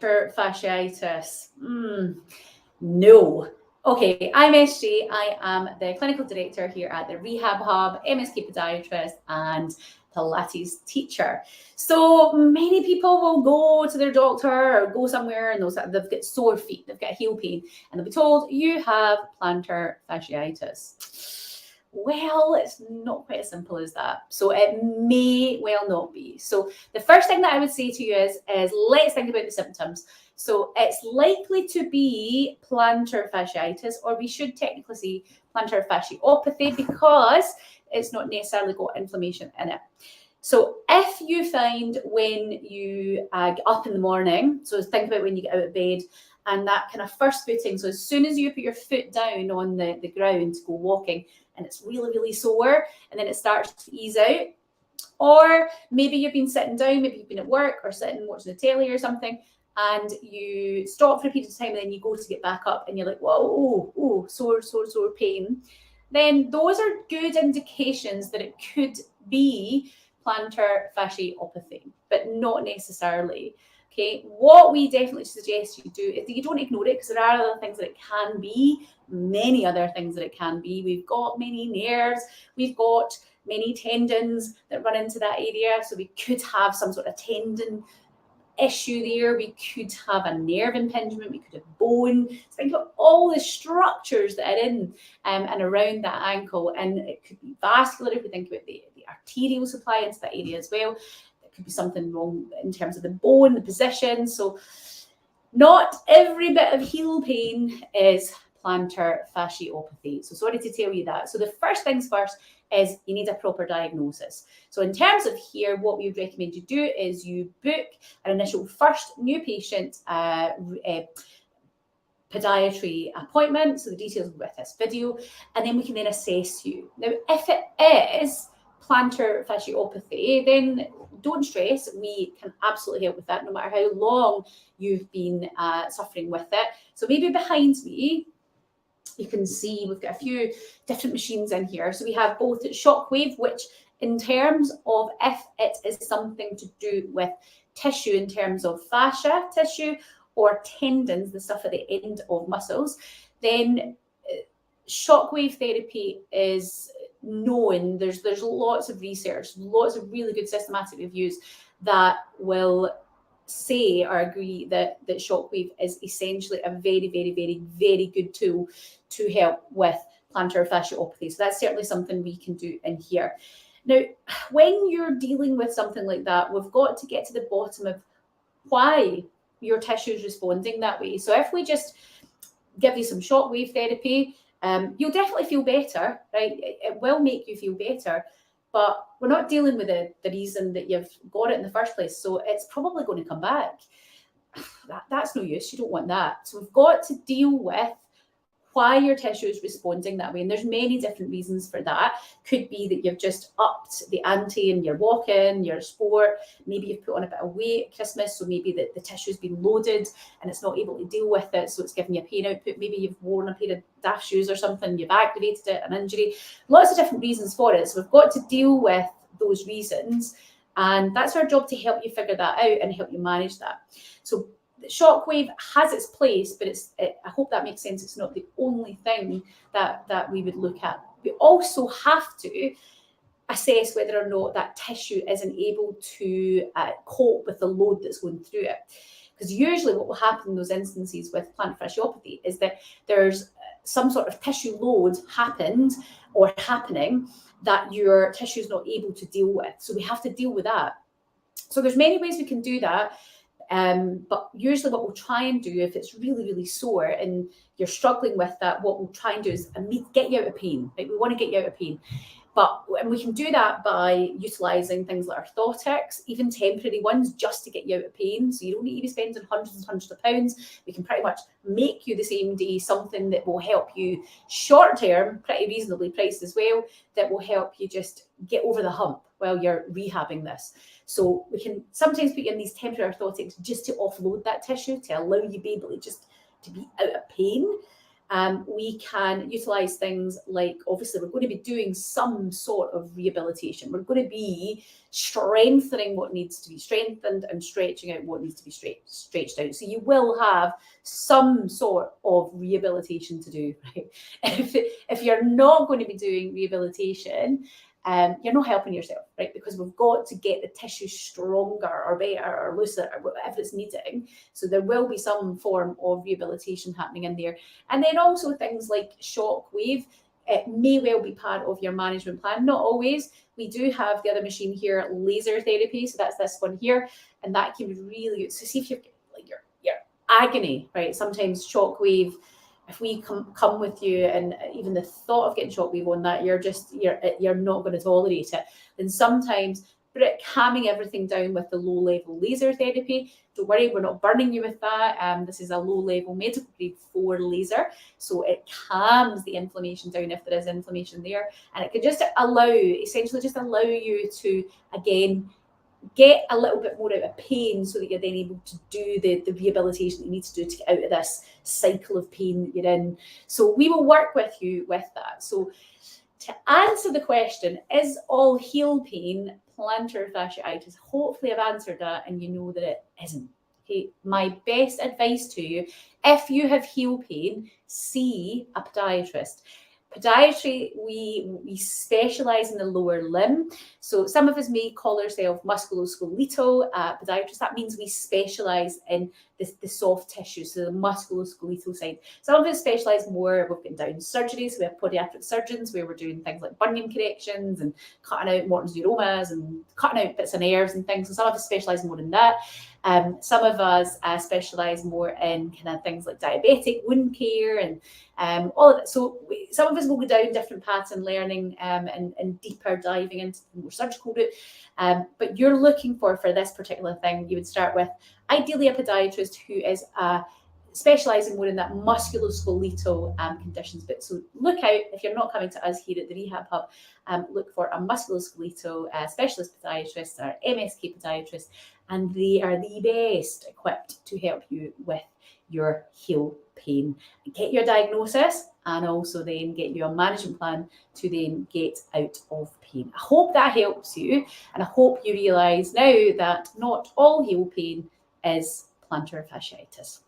plantar fasciitis. No. Okay, I'm SJ. I am the clinical director here at the Rehab Hub, MSK podiatrist and Pilates teacher. So many people will go to their doctor or go somewhere and they've got sore feet, they've got heel pain, and they'll be told you have plantar fasciitis. Well, it's not quite as simple as that. So it may well not be. So the first thing that I would say to you is let's think about the symptoms. So it's likely to be plantar fasciitis, or we should technically say plantar fasciopathy, because it's not necessarily got inflammation in it. So if you find when you get up in the morning, so think about when you get out of bed, and that kind of first footing, so as soon as you put your foot down on the ground to go walking, and it's really, really sore, and then it starts to ease out, or maybe you've been sitting down, maybe you've been at work or sitting watching the telly or something, and you stop for a period of time, and then you go to get back up, and you're like, whoa, sore pain, then those are good indications that it could be plantar fasciopathy, but not necessarily. Okay, what we definitely suggest you do is that you don't ignore it, because there are other things that it can be, many other things that it can be. We've got many nerves, we've got many tendons that run into that area, so we could have some sort of tendon issue there, we could have a nerve impingement, we could have bone. So think of all the structures that are in and around that ankle, and it could be vascular if we think about the arterial supply into that area as well. There could be something wrong in terms of the bone, the position. So not every bit of heel pain is plantar fasciopathy. So sorry to tell you that. So the first things first is you need a proper diagnosis. So in terms of here, what we would recommend you do is you book an initial first new patient podiatry appointment. So the details are with this video, and then we can then assess you. Now, if it is plantar fasciopathy, then don't stress. We can absolutely help with that, no matter how long you've been suffering with it. So maybe behind me, you can see we've got a few different machines in here. So we have both Shockwave, which in terms of if it is something to do with tissue in terms of fascia tissue or tendons, the stuff at the end of muscles, then shockwave therapy is known. There's lots of research, lots of really good systematic reviews that will say or agree that shockwave is essentially a very, very, very, very good tool to help with plantar fasciopathy. So that's certainly something we can do in here. Now, when you're dealing with something like that, we've got to get to the bottom of why your tissue is responding that way. So if we just give you some shockwave therapy, you'll definitely feel better, right? It will make you feel better, but we're not dealing with the reason that you've got it in the first place. So it's probably going to come back. That's no use. You don't want that. So we've got to deal with why your tissue is responding that way. And there's many different reasons for that. Could be that you've just upped the ante in your walking, your sport. Maybe you've put on a bit of weight at Christmas, so maybe the tissue's been loaded and it's not able to deal with it, so it's giving you a pain output. Maybe you've worn a pair of daft shoes or something, you've aggravated it, an injury. Lots of different reasons for it. So we've got to deal with those reasons, and that's our job to help you figure that out and help you manage that. So shockwave has its place, but I hope that makes sense. It's not the only thing that we would look at. We also have to assess whether or not that tissue isn't able to cope with the load that's going through it. Because usually what will happen in those instances with plantar fasciopathy is that there's some sort of tissue load happened or happening that your tissue is not able to deal with. So we have to deal with that. So there's many ways we can do that. But usually what we'll try and do, if it's really, really sore and you're struggling with that, what we'll try and do is get you out of pain. Right? We want to get you out of pain. And we can do that by utilising things like orthotics, even temporary ones, just to get you out of pain. So you don't need to be spending hundreds and hundreds of pounds. We can pretty much make you the same day something that will help you short term, pretty reasonably priced as well, that will help you just get over the hump while you're rehabbing this. So we can sometimes put you in these temporary orthotics just to offload that tissue, to allow you to be able to just to be out of pain. We can utilise things like, obviously, we're going to be doing some sort of rehabilitation. We're going to be strengthening what needs to be strengthened and stretching out what needs to be stretched out. So you will have some sort of rehabilitation to do, right? If you're not going to be doing rehabilitation, you're not helping yourself, right? Because we've got to get the tissue stronger or better or looser or whatever it's needing. So there will be some form of rehabilitation happening in there. And then also things like shockwave. It may well be part of your management plan, not always. We do have the other machine here, laser therapy. So that's this one here, and that can be really good. So see if you're like your agony, right? Sometimes shockwave, if we come with you and even the thought of getting shockwave on that, you're not going to tolerate it. And sometimes calming everything down with the low level laser therapy. Don't worry, we're not burning you with that. This is a low level medical grade 4 laser. So it calms the inflammation down if there is inflammation there. And it can just essentially allow you to, again, get a little bit more out of pain so that you're then able to do the rehabilitation that you need to do to get out of this cycle of pain that you're in. So we will work with you with that. So to answer the question, is all heel pain plantar fasciitis? Hopefully I've answered that and you know that it isn't. Okay, my best advice to you, if you have heel pain, see a podiatrist. Podiatry, we specialise in the lower limb. So some of us may call ourselves musculoskeletal podiatrists. That means we specialise in the soft tissue, so the musculoskeletal side. Some of us specialise more, we've been down surgery, so we have podiatric surgeons where we're doing things like bunion corrections and cutting out Morton's neuromas and cutting out bits of nerves and things. So some of us specialise more in that. Some of us specialise more in kind of things like diabetic wound care and all of that. So some of us will go down different paths in learning and deeper diving into the more surgical route. But you're looking for this particular thing, you would start with ideally a podiatrist who is specialising more in that musculoskeletal conditions. But so look out, if you're not coming to us here at the Rehab Hub, look for a musculoskeletal specialist podiatrist or MSK podiatrist, and they are the best equipped to help you with your heel pain. Get your diagnosis and also then get your management plan to then get out of pain. I hope that helps you, and I hope you realise now that not all heel pain is plantar fasciitis.